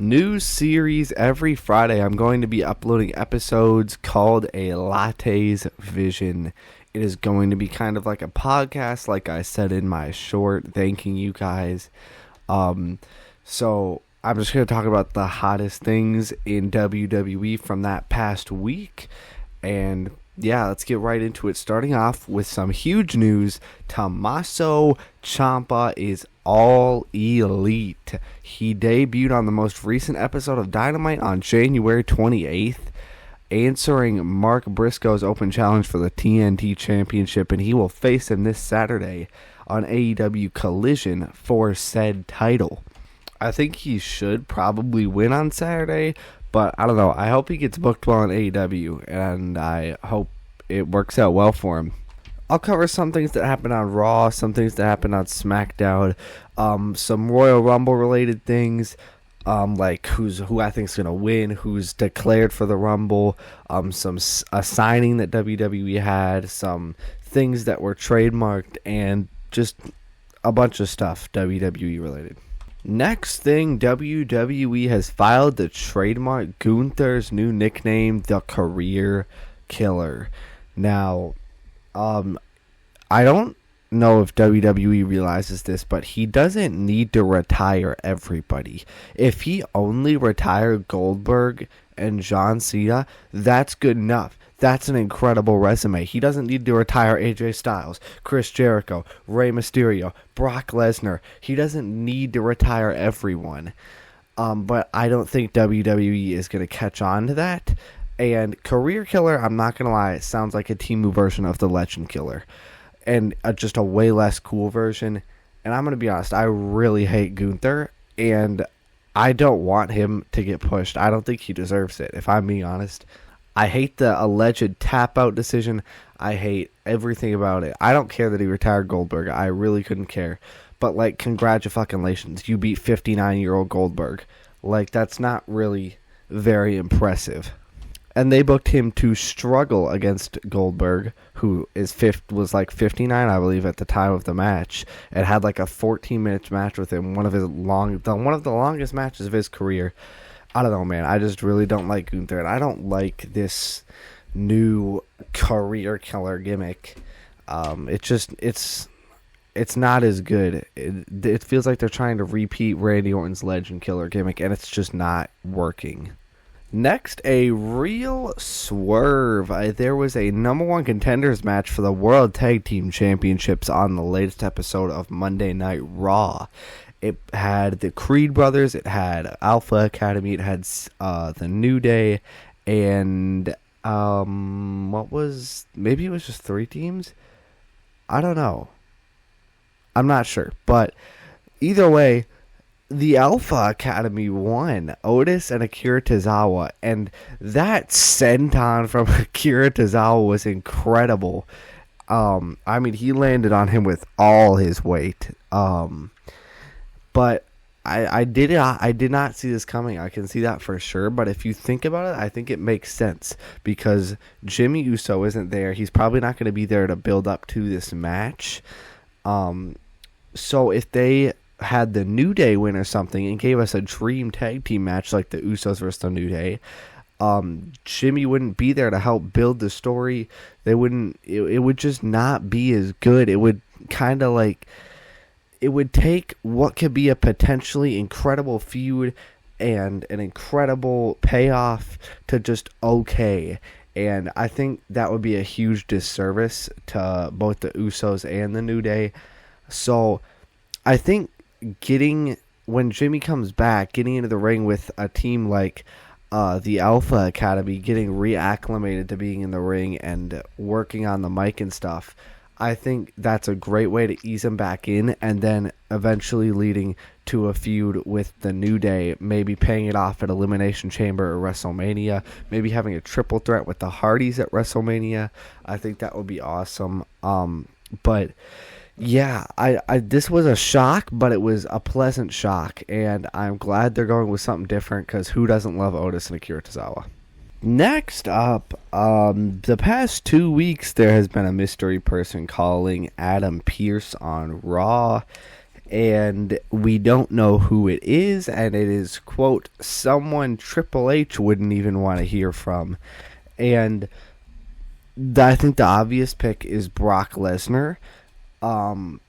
New series every Friday. I'm going to be uploading episodes called A Latte's Vision. It is going to be kind of like a podcast, like I said in my short, thanking you guys. So I'm just going to talk about the hottest things in WWE from that past week. And yeah, let's get right into it. Starting off with some huge news. Tommaso Ciampa is all elite. He debuted on the most recent episode of Dynamite on January 28th, answering Mark Briscoe's open challenge for the TNT Championship, and he will face him this Saturday on AEW Collision for said title. I think he should probably win on Saturday, but I don't know. I hope he gets booked well in AEW, and I hope it works out well for him. I'll cover some things that happened on Raw, some things that happened on SmackDown, some Royal Rumble related things, like who I think is going to win, who's declared for the Rumble, a signing that WWE had, some things that were trademarked, and just a bunch of stuff WWE related. Next thing, WWE has filed to trademark Gunther's new nickname, the Career Killer. Now, I don't know if WWE realizes this, but he doesn't need to retire everybody. If he only retired Goldberg and John Cena, that's good enough. That's an incredible resume. He doesn't need to retire AJ Styles, Chris Jericho, Rey Mysterio, Brock Lesnar. He doesn't need to retire everyone. But I don't think WWE is going to catch on to that. And Career Killer, I'm not going to lie, it sounds like a Temu version of the Legend Killer. And just a way less cool version. And I'm going to be honest, I really hate Gunther. And I don't want him to get pushed. I don't think he deserves it, if I'm being honest. I hate the alleged tap-out decision. I hate everything about it. I don't care that he retired Goldberg. I really couldn't care. But, like, congratulations. You beat 59-year-old Goldberg. Like, that's not really very impressive. And they booked him to struggle against Goldberg, who was like 59, I believe, at the time of the match, and had like a 14-minute match with him, one of the longest matches of his career. I don't know, man. I just really don't like Gunther, and I don't like this new Career Killer gimmick. It's not as good. It feels like they're trying to repeat Randy Orton's Legend Killer gimmick, and it's just not working. Next, a real swerve. There was a number one contenders match for the World Tag Team Championships on the latest episode of Monday Night Raw. It had the Creed brothers, it had Alpha Academy, it had the New Day, and maybe it was just 3 teams? I don't know. I'm not sure, but either way, the Alpha Academy won, Otis and Akira Tozawa, and that senton from Akira Tozawa was incredible. I mean, he landed on him with all his weight. But I did not see this coming. I can see that for sure. But if you think about it, I think it makes sense because Jimmy Uso isn't there. He's probably not going to be there to build up to this match. So if they had the New Day win or something and gave us a dream tag team match like the Usos versus the New Day, Jimmy wouldn't be there to help build the story. It would just not be as good. It would kind of like, it would take what could be a potentially incredible feud and an incredible payoff to just okay. And I think that would be a huge disservice to both the Usos and the New Day. So I think when Jimmy comes back, getting into the ring with a team like the Alpha Academy, getting reacclimated to being in the ring and working on the mic and stuff, I think that's a great way to ease him back in, and then eventually leading to a feud with the New Day, maybe paying it off at Elimination Chamber or WrestleMania, maybe having a triple threat with the Hardys at WrestleMania. I think that would be awesome. But yeah, this was a shock, but it was a pleasant shock, and I'm glad they're going with something different because who doesn't love Otis and Akira Tozawa? Next up, the past 2 weeks there has been a mystery person calling Adam Pearce on Raw, and we don't know who it is, and it is, quote, someone Triple H wouldn't even want to hear from. And I think the obvious pick is Brock Lesnar,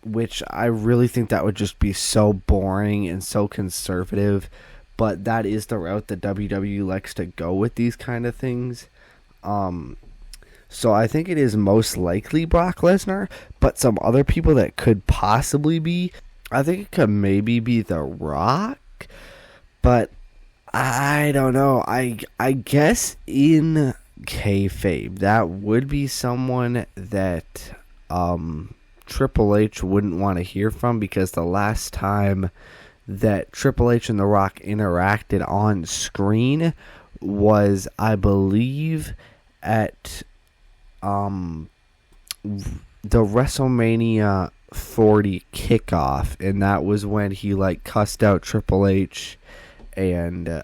which I really think that would just be so boring and so conservative, but that is the route that WWE likes to go with these kind of things. So I think it is most likely Brock Lesnar, but some other people that could possibly be, I think it could maybe be The Rock, but I don't know. I guess in kayfabe, that would be someone that Triple H wouldn't want to hear from, because the last time that Triple H and The Rock interacted on screen was, I believe, at the WrestleMania 40 kickoff, and that was when he cussed out Triple H and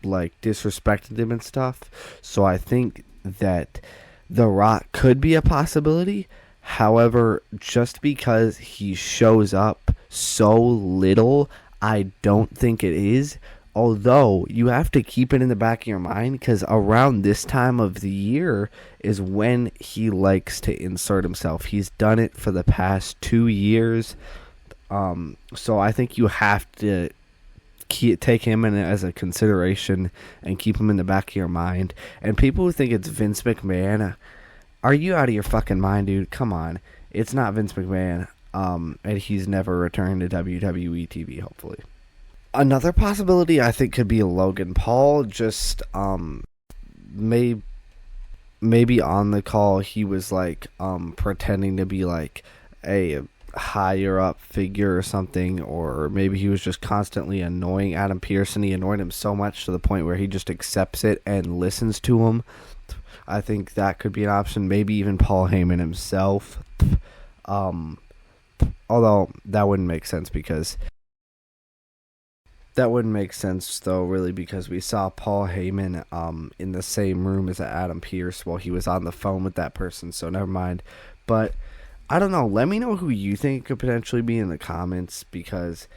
disrespected him and stuff. So I think that The Rock could be a possibility. However, just because he shows up so little, I don't think it is. Although, you have to keep it in the back of your mind, because around this time of the year is when he likes to insert himself. He's done it for the past 2 years. So I think you have to take him in as a consideration and keep him in the back of your mind. And people who think it's Vince McMahon, are you out of your fucking mind, dude? Come on. It's not Vince McMahon. And he's never returned to WWE TV, hopefully. Another possibility I think could be Logan Paul. Just maybe on the call he was pretending to be a higher up figure or something, or maybe he was just constantly annoying Adam Pearce, and he annoyed him so much to the point where he just accepts it and listens to him. I think that could be an option. Maybe even Paul Heyman himself. Although that wouldn't make sense because really, because we saw Paul Heyman in the same room as Adam Pearce while he was on the phone with that person, so never mind. But I don't know. Let me know who you think could potentially be in the comments, because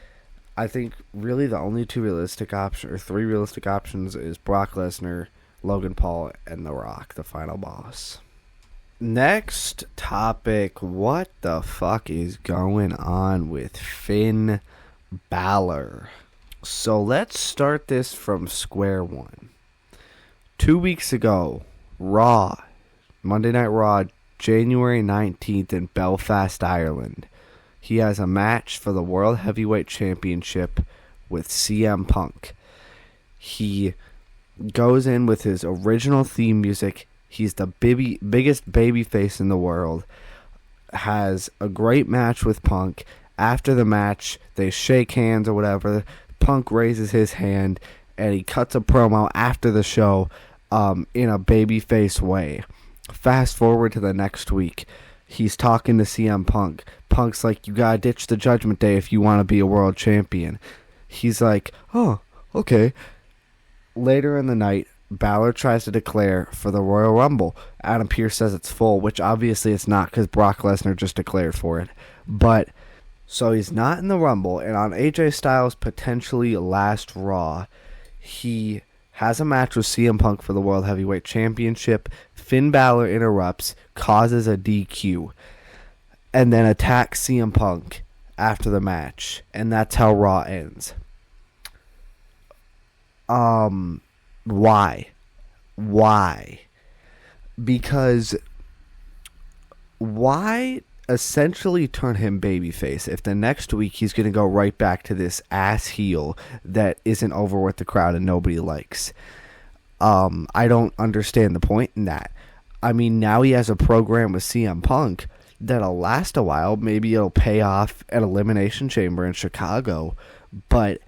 I think really the only three realistic options is Brock Lesnar, Logan Paul, and The Rock, the final boss. Next topic, what the fuck is going on with Finn Balor? So let's start this from square one. 2 weeks ago, Raw, Monday Night Raw, January 19th in Belfast, Ireland. He has a match for the World Heavyweight Championship with CM Punk. He goes in with his original theme music. He's the biggest babyface in the world. Has a great match with Punk. After the match, they shake hands or whatever. Punk raises his hand, and he cuts a promo after the show in a babyface way. Fast forward to the next week. He's talking to CM Punk. Punk's like, you gotta ditch the Judgment Day if you want to be a world champion. He's like, oh, okay. Later in the night, Balor tries to declare for the Royal Rumble. Adam Pearce says it's full, which obviously it's not, because Brock Lesnar just declared for it. But so he's not in the Rumble, and on AJ Styles' potentially last Raw, he has a match with CM Punk for the World Heavyweight Championship. Finn Balor interrupts, causes a DQ, and then attacks CM Punk after the match, and that's how Raw ends. Why? Because why essentially turn him babyface if the next week he's going to go right back to this ass heel that isn't over with the crowd and nobody likes? I don't understand the point in that. I mean, now he has a program with CM Punk that'll last a while. Maybe it'll pay off at Elimination Chamber in Chicago, but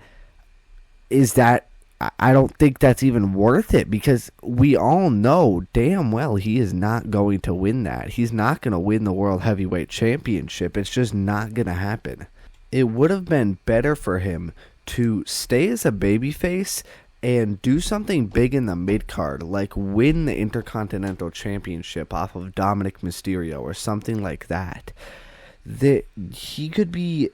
I don't think that's even worth it, because we all know damn well he is not going to win that. He's not going to win the World Heavyweight Championship. It's just not going to happen. It would have been better for him to stay as a babyface and do something big in the mid-card, like win the Intercontinental Championship off of Dominic Mysterio or something like that. He could be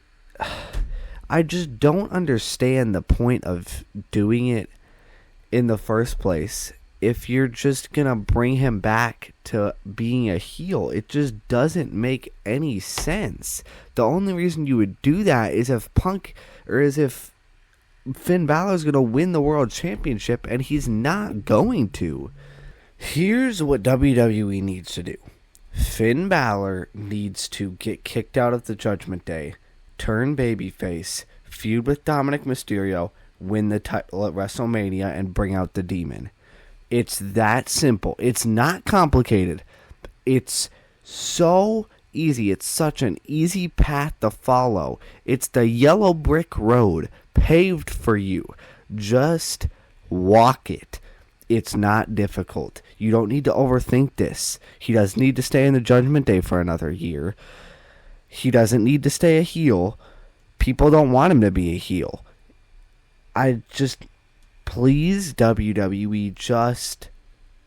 I just don't understand the point of doing it in the first place if you're just gonna bring him back to being a heel. It just doesn't make any sense. The only reason you would do that is if Finn Balor's gonna win the world championship, and he's not going to. Here's what WWE needs to do. Finn Balor needs to get kicked out of the Judgment Day, turn babyface, feud with Dominic Mysterio, win the title at WrestleMania, and bring out the Demon. It's that simple. It's not complicated. It's so easy. It's such an easy path to follow. It's the yellow brick road paved for you. Just walk it. It's not difficult. You don't need to overthink this. He doesn't need to stay in the Judgment Day for another year. He doesn't need to stay a heel. People don't want him to be a heel. Please, WWE, just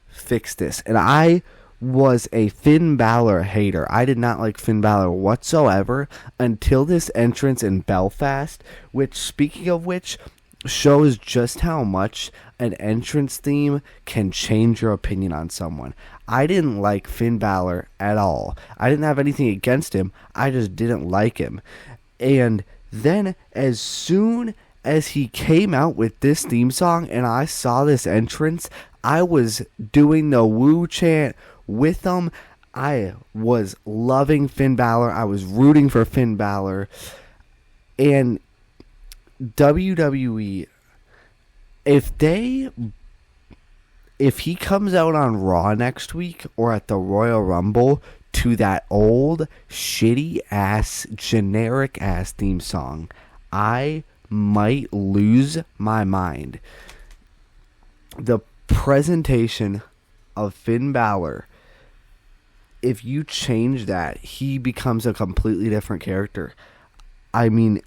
fix this. And I was a Finn Balor hater. I did not like Finn Balor whatsoever until this entrance in Belfast, which, speaking of which, shows just how much an entrance theme can change your opinion on someone. I didn't like Finn Balor at all. I didn't have anything against him. I just didn't like him. And then as soon as he came out with this theme song and I saw this entrance, I was doing the woo chant with them. I was loving Finn Balor. I was rooting for Finn Balor. And WWE, if he comes out on Raw next week or at the Royal Rumble to that old shitty ass generic ass theme song, I might lose my mind. The presentation of Finn Balor, if you change that, he becomes a completely different character. I mean,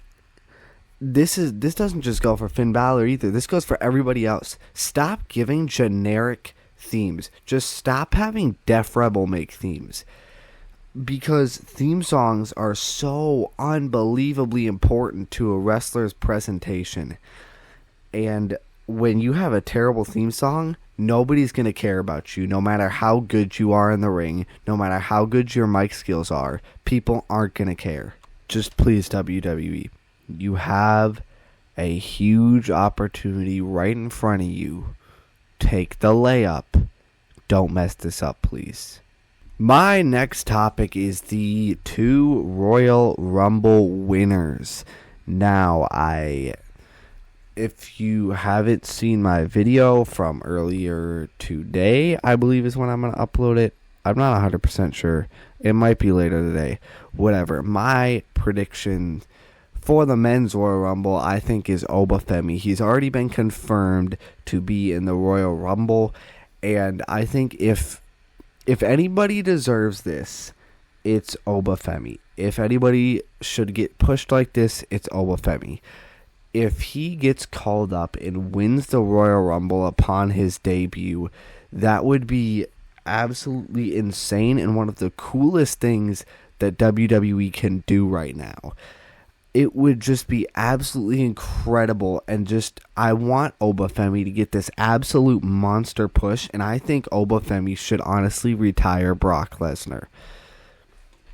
this doesn't just go for Finn Balor either. This goes for everybody else. Stop giving generic themes. Just stop having Def Rebel make themes. Because theme songs are so unbelievably important to a wrestler's presentation. And when you have a terrible theme song, nobody's going to care about you. No matter how good you are in the ring, no matter how good your mic skills are, people aren't going to care. Just please, WWE. You have a huge opportunity right in front of you. Take the layup. Don't mess this up, please. My next topic is the 2 Royal Rumble winners. Now, if you haven't seen my video from earlier today, I believe is when I'm going to upload it. I'm not 100% sure. It might be later today. Whatever. My prediction for the men's Royal Rumble, I think, is Obafemi. He's already been confirmed to be in the Royal Rumble, and I think if anybody deserves this, it's Obafemi. If anybody should get pushed like this, it's Obafemi. If he gets called up and wins the Royal Rumble upon his debut, that would be absolutely insane and one of the coolest things that WWE can do right now. It would just be absolutely incredible, and I want Obafemi to get this absolute monster push, and I think Obafemi should honestly retire Brock Lesnar.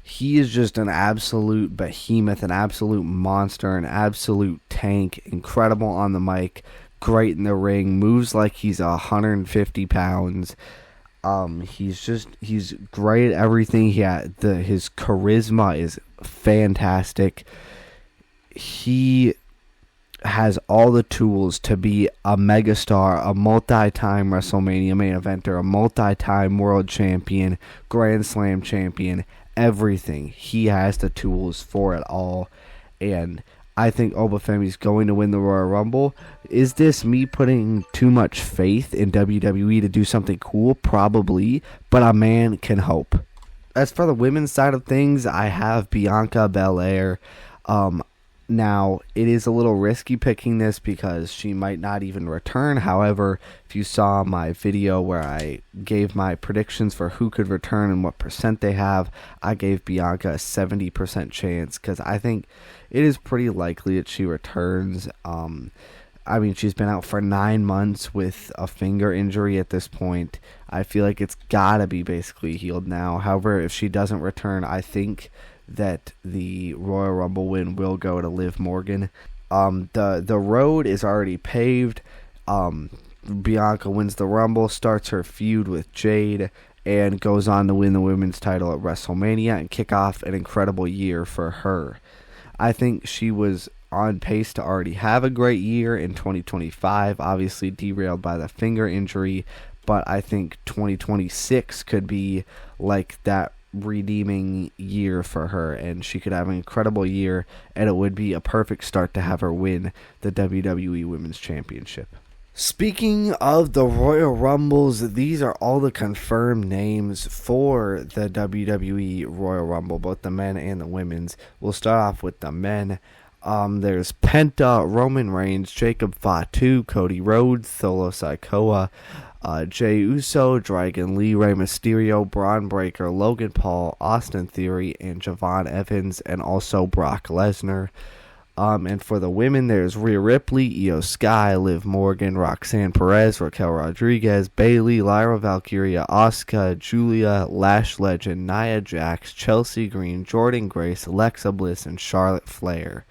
He is just an absolute behemoth, an absolute monster, an absolute tank, incredible on the mic, great in the ring, moves like he's 150 pounds. He's great at everything. His charisma is fantastic. He has all the tools to be a megastar, a multi-time WrestleMania main eventer, a multi-time world champion, Grand Slam champion, everything. He has the tools for it all, and I think Obafemi's going to win the Royal Rumble. Is this me putting too much faith in WWE to do something cool? Probably, but a man can hope. As for the women's side of things, I have Bianca Belair. Now, it is a little risky picking this because she might not even return. However, if you saw my video where I gave my predictions for who could return and what percent they have, I gave Bianca a 70% chance because I think it is pretty likely that she returns. I mean, she's been out for 9 months with a finger injury at this point. I feel like it's got to be basically healed now. However, if she doesn't return, I think that the Royal Rumble win will go to Liv Morgan. The road is already paved. Bianca wins the Rumble, starts her feud with Jade, and goes on to win the women's title at WrestleMania and kick off an incredible year for her. I think she was on pace to already have a great year in 2025, obviously derailed by the finger injury, but I think 2026 could be like that redeeming year for her, and she could have an incredible year, and it would be a perfect start to have her win the WWE Women's Championship. Speaking of the Royal Rumbles, these are all the confirmed names for the WWE Royal Rumble, both the men and the women's. We'll start off with the men. There's Penta, Roman Reigns, Jacob Fatu, Cody Rhodes, Solo Sikoa, Jey Uso, Dragon Lee, Rey Mysterio, Braun Breaker, Logan Paul, Austin Theory, and Javon Evans, and also Brock Lesnar. And for the women, there's Rhea Ripley, Io Sky, Liv Morgan, Roxanne Perez, Raquel Rodriguez, Bayley, Lyra Valkyria, Asuka, Julia, Lash Legend, Nia Jax, Chelsea Green, Jordynne Grace, Alexa Bliss, and Charlotte Flair.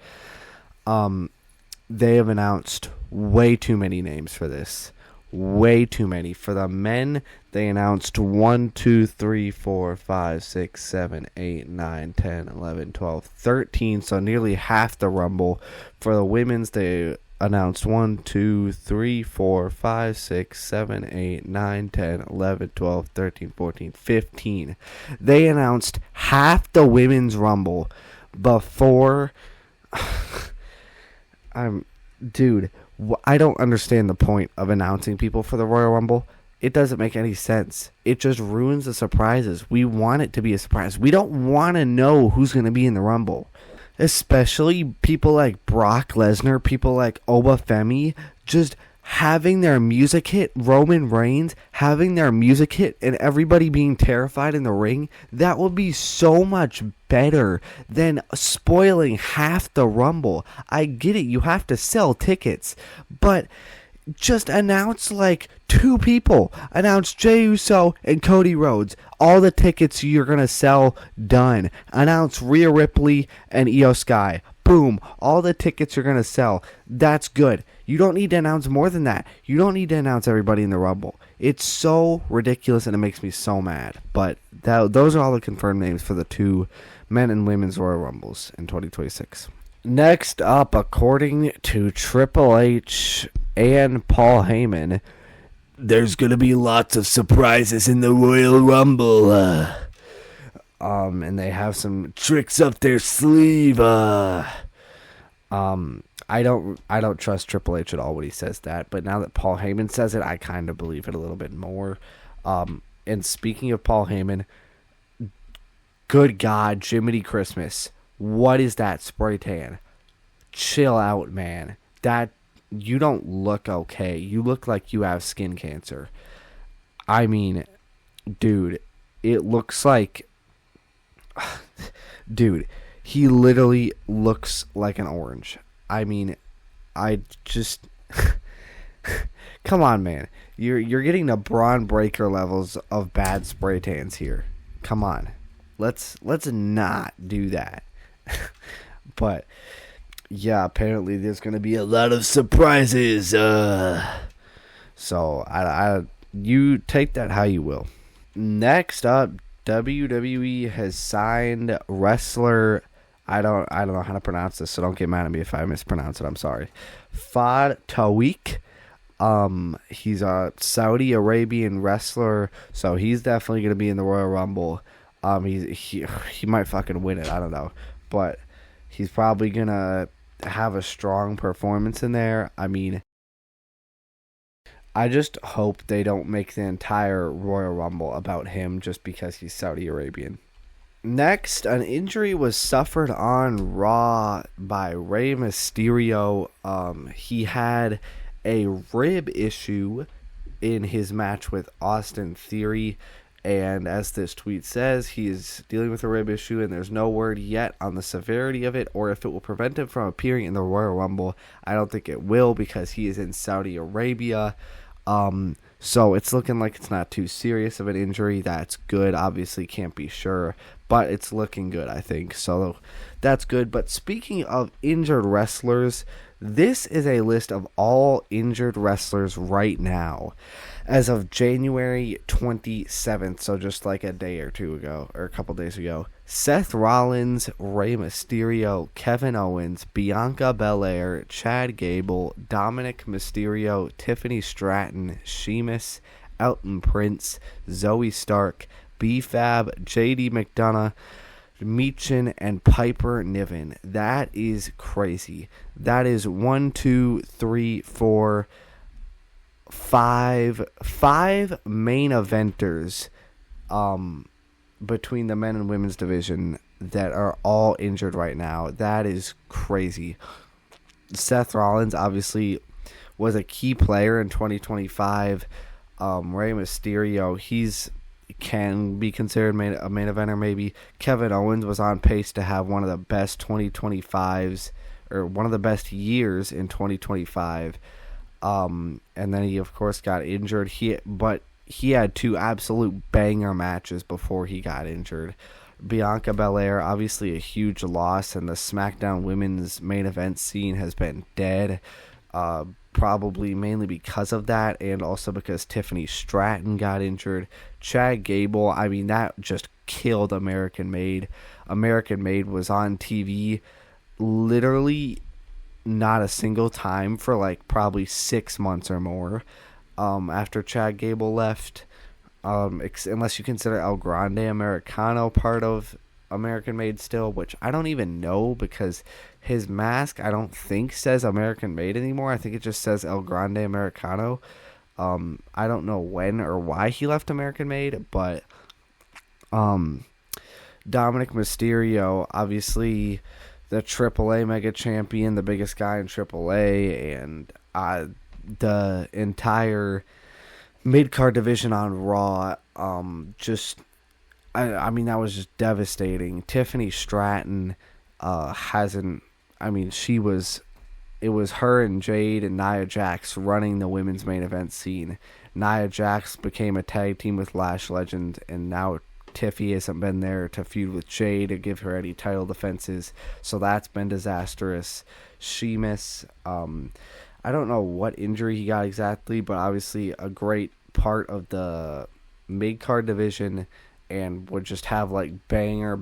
They have announced way too many names for this. Way too many. For the men, they announced 1, 2, 3, 4, 5, 6, 7, 8, 9, 10, 11, 12, 13, so nearly half the Rumble. For the women's, they announced 1, 2, 3, 4, 5, 6, 7, 8, 9, 10, 11, 12, 13, 14, 15. They announced half the women's Rumble before... Dude, I don't understand the point of announcing people for the Royal Rumble. It doesn't make any sense. It just ruins the surprises. We want it to be a surprise. We don't want to know who's going to be in the Rumble. Especially people like Brock Lesnar, people like Obafemi, just having their music hit, Roman Reigns having their music hit, and everybody being terrified in the ring. That would be so much better than spoiling half the Rumble. I get it, you have to sell tickets, but just announce like 2 people. Announce Jey Uso and Cody Rhodes. All the tickets you're going to sell, done. Announce Rhea Ripley and Io Sky. Boom. All the tickets you're going to sell. That's good. You don't need to announce more than that. You don't need to announce everybody in the Rumble. It's so ridiculous and it makes me so mad. But those are all the confirmed names for the 2 men and women's Royal Rumbles in 2026. Next up, according to Triple H and Paul Heyman, there's going to be lots of surprises in the Royal Rumble. And they have some tricks up their sleeve. I don't trust Triple H at all when he says that, but now that Paul Heyman says it, I kind of believe it a little bit more. And speaking of Paul Heyman, good God, Jiminy Christmas. What is that spray tan? Chill out, man. You don't look okay. You look like you have skin cancer. I mean, dude, it looks like... Dude, he literally looks like an orange. I mean, I just... Come on, man. You're getting the Braun Breaker levels of bad spray tans here. Come on. Let's not do that. But yeah, apparently there's going to be a lot of surprises. So you take that how you will. Next up, WWE has signed wrestler, I don't know how to pronounce this, so don't get mad at me if I mispronounce it. I'm sorry. Fad Tawik. He's a Saudi Arabian wrestler, so he's definitely going to be in the Royal Rumble. He might fucking win it, I don't know, but he's probably going to have a strong performance in there. I mean, I just hope they don't make the entire Royal Rumble about him just because he's Saudi Arabian. Next, an injury was suffered on Raw by Rey Mysterio. He had a rib issue in his match with Austin Theory. And as this tweet says, he is dealing with a rib issue, and there's no word yet on the severity of it or if it will prevent him from appearing in the Royal Rumble. I don't think it will because he is in Saudi Arabia. So it's looking like it's not too serious of an injury. That's good. Obviously, can't be sure, but it's looking good, I think. So that's good. But speaking of injured wrestlers, this is a list of all injured wrestlers right now as of January 27th, so just like a day or two ago, or a couple days ago. Seth Rollins, Rey Mysterio, Kevin Owens, Bianca Belair, Chad Gable, Dominic Mysterio, Tiffany Stratton, Sheamus, Elton Prince, Zoe Stark, B-Fab, JD McDonough, Meechin, and Piper Niven. That is crazy. That is 1, 2, 3, 4, 5 main eventers between the men and women's division that are all injured right now. That is crazy. Seth Rollins obviously was a key player in 2025. Rey Mysterio, can be considered a main eventer maybe. Kevin Owens was on pace to have one of the best 2025s, or one of the best years in 2025. And then he of course got injured. But he had 2 absolute banger matches before he got injured. Bianca Belair, obviously a huge loss, and the SmackDown women's main event scene has been dead. Probably mainly because of that, and also because Tiffany Stratton got injured. Chad Gable, I mean, that just killed American Made. American Made was on TV literally not a single time for like probably 6 months or more after Chad Gable left. Unless you consider El Grande Americano part of American Made still, which I don't even know because his mask I don't think says American Made anymore. I think it just says El Grande Americano. I don't know when or why he left American Made, but Dominic Mysterio, obviously the AAA Mega Champion, the biggest guy in AAA, and the entire mid-card division on Raw, I mean, that was just devastating. Tiffany Stratton it was her and Jade and Nia Jax running the women's main event scene. Nia Jax became a tag team with Lash Legend, and now Tiffy hasn't been there to feud with Jade to give her any title defenses, so that's been disastrous. Sheamus, I don't know what injury he got exactly, but obviously a great part of the mid-card division, and would just have like banger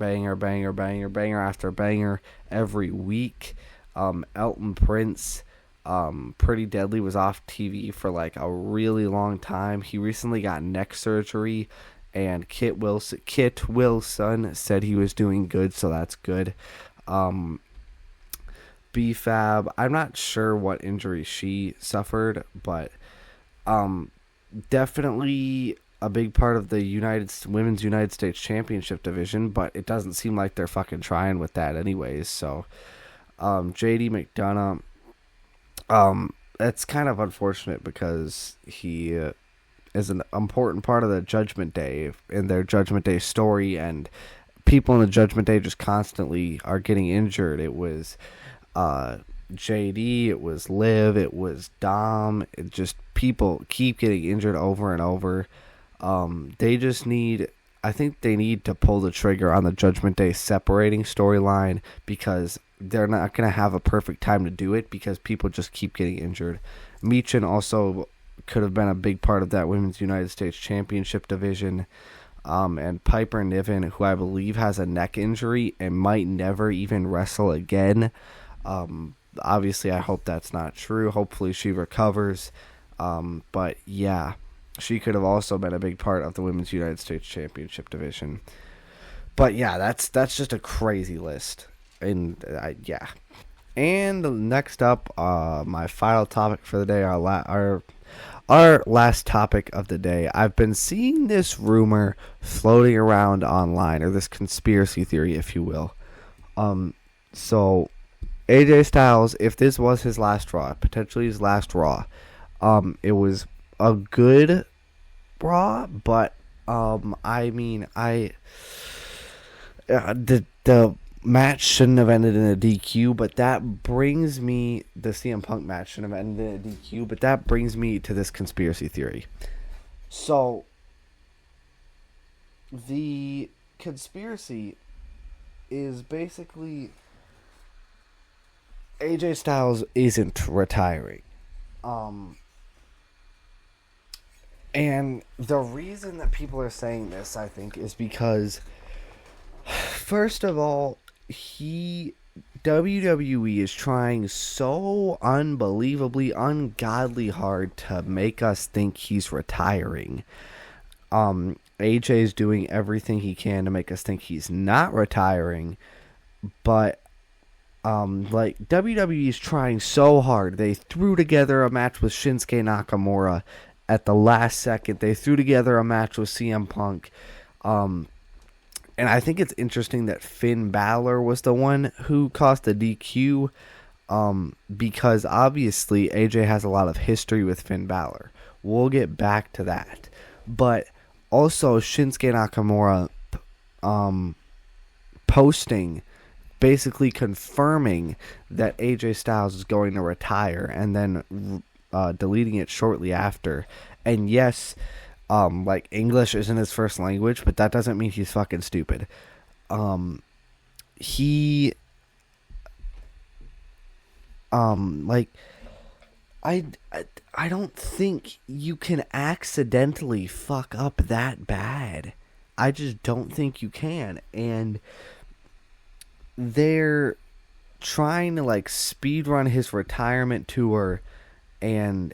after banger every week. Elton Prince, Pretty Deadly, was off TV for like a really long time. He recently got neck surgery, and Kit Wilson said he was doing good, so that's good. B-Fab, I'm not sure what injury she suffered, but definitely a big part of the Women's United States Championship division, but it doesn't seem like they're fucking trying with that anyways. So JD McDonough, it's kind of unfortunate because he is an important part of the Judgment Day in their Judgment Day story, and people in the Judgment Day just constantly are getting injured. It was JD, it was Liv, it was Dom. It just, people keep getting injured over and over. I think they need to pull the trigger on the Judgment Day separating storyline, because they're not going to have a perfect time to do it because people just keep getting injured. Meechin also could have been a big part of that Women's United States Championship division. And Piper Niven, who I believe has a neck injury and might never even wrestle again. Obviously, I hope that's not true. Hopefully she recovers. But yeah, she could have also been a big part of the Women's United States Championship division. But yeah, that's just a crazy list. And yeah. And next up, my final topic for the day, our last topic of the day. I've been seeing this rumor floating around online, or this conspiracy theory, if you will. So AJ Styles, if this was his last Raw, potentially his last Raw, it was a good Raw, but the match shouldn't have ended in a DQ, but that brings me the CM Punk match shouldn't have ended in a DQ, but that brings me to this conspiracy theory. So the conspiracy is basically AJ Styles isn't retiring. And the reason that people are saying this, I think, is because, first of all, WWE is trying so unbelievably, ungodly hard to make us think he's retiring. AJ is doing everything he can to make us think he's not retiring, but WWE is trying so hard. They threw together a match with Shinsuke Nakamura at the last second. They threw together a match with CM Punk. And I think it's interesting that Finn Balor was the one who caused the DQ, because obviously AJ has a lot of history with Finn Balor. We'll get back to that. But also Shinsuke Nakamura posting, basically confirming that AJ Styles is going to retire, and then deleting it shortly after. And yes, English isn't his first language, but that doesn't mean he's fucking stupid. I don't think you can accidentally fuck up that bad. I just don't think you can. And they're trying to speedrun his retirement tour, and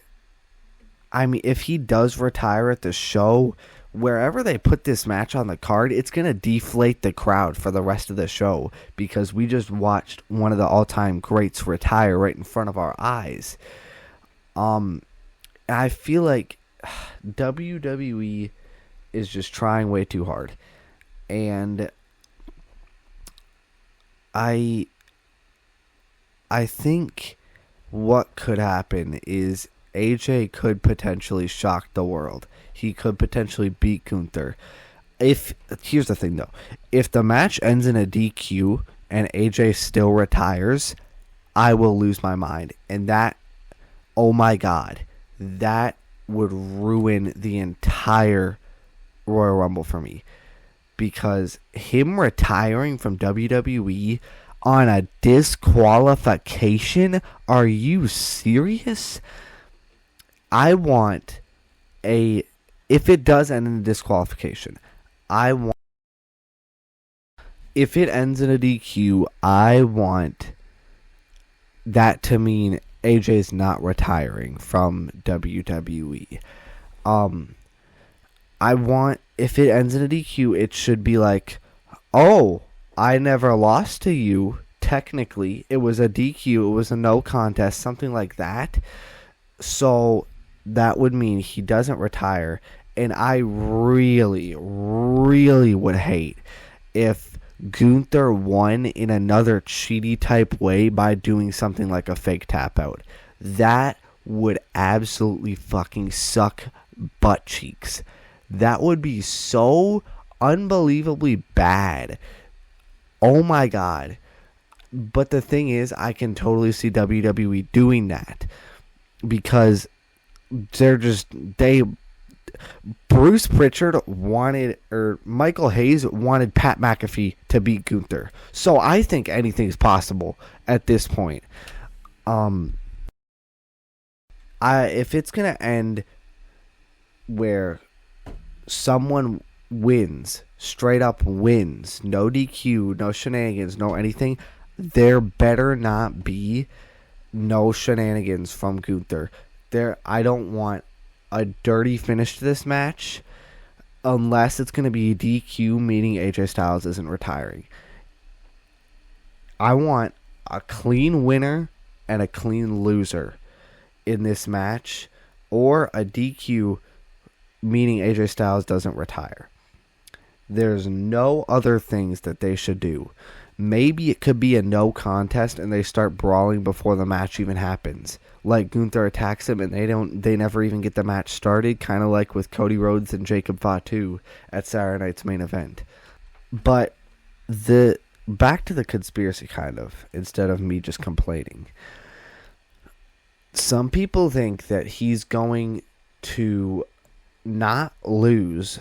I mean, if he does retire at the show, wherever they put this match on the card, it's going to deflate the crowd for the rest of the show, because we just watched one of the all-time greats retire right in front of our eyes. I feel like WWE is just trying way too hard. And I think what could happen is AJ could potentially shock the world. He could potentially beat Gunther. Here's the thing though. If the match ends in a DQ and AJ still retires, I will lose my mind. And that, oh my God, that would ruin the entire Royal Rumble for me. Because him retiring from WWE on a disqualification? Are you serious? I want if it does end in a disqualification, if it ends in a DQ, I want that to mean AJ's not retiring from WWE. If it ends in a DQ, it should be like, oh, I never lost to you. Technically, it was a DQ. It was a no contest, something like that. So that would mean he doesn't retire. And I really, really would hate if Gunther won in another cheaty type way by doing something like a fake tap out. That would absolutely fucking suck butt cheeks. That would be so unbelievably bad. Oh my God. But the thing is, I can totally see WWE doing that, because Bruce Pritchard wanted, or Michael Hayes wanted Pat McAfee to beat Gunther. So I think anything's possible at this point. If it's going to end where someone wins, straight up wins, no DQ, no shenanigans, no anything, there better not be no shenanigans from Gunther. I don't want a dirty finish to this match unless it's going to be DQ, meaning AJ Styles isn't retiring. I want a clean winner and a clean loser in this match. or a DQ, meaning AJ Styles doesn't retire. There's no other things that they should do. Maybe it could be a no contest and they start brawling before the match even happens. Like Gunther attacks him and they never even get the match started, kind of like with Cody Rhodes and Jacob Fatu at Saturday Night's Main Event. But back to the conspiracy, kind of, instead of me just complaining. Some people think that he's going to not lose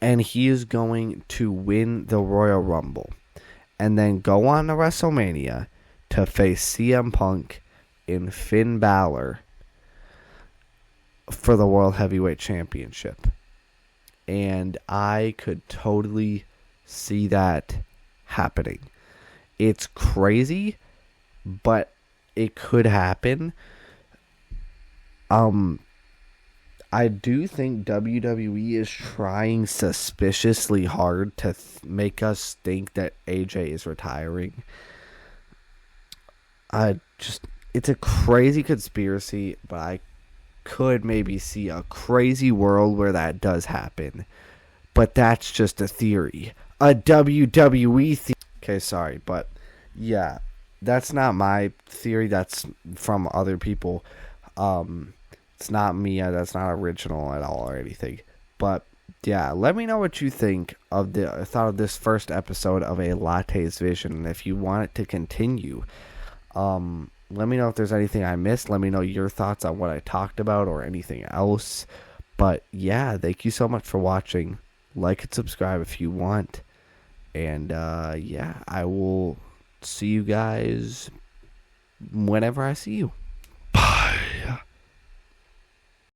and he is going to win the Royal Rumble and then go on to WrestleMania to face CM Punk and Finn Balor for the World Heavyweight Championship. And I could totally see that happening. It's crazy, but it could happen. I do think WWE is trying suspiciously hard to make us think that AJ is retiring. It's a crazy conspiracy, but I could maybe see a crazy world where that does happen. But that's just a theory. A WWE theory. Okay, sorry, but yeah, that's not my theory. That's from other people. It's not me. That's not original at all or anything. But yeah, let me know what you think of thought of this first episode of a Latte's Vision, and if you want it to continue. Let me know if there's anything I missed. Let me know your thoughts on what I talked about or anything else. But yeah, thank you so much for watching. Like and subscribe if you want. And yeah, I will see you guys whenever I see you.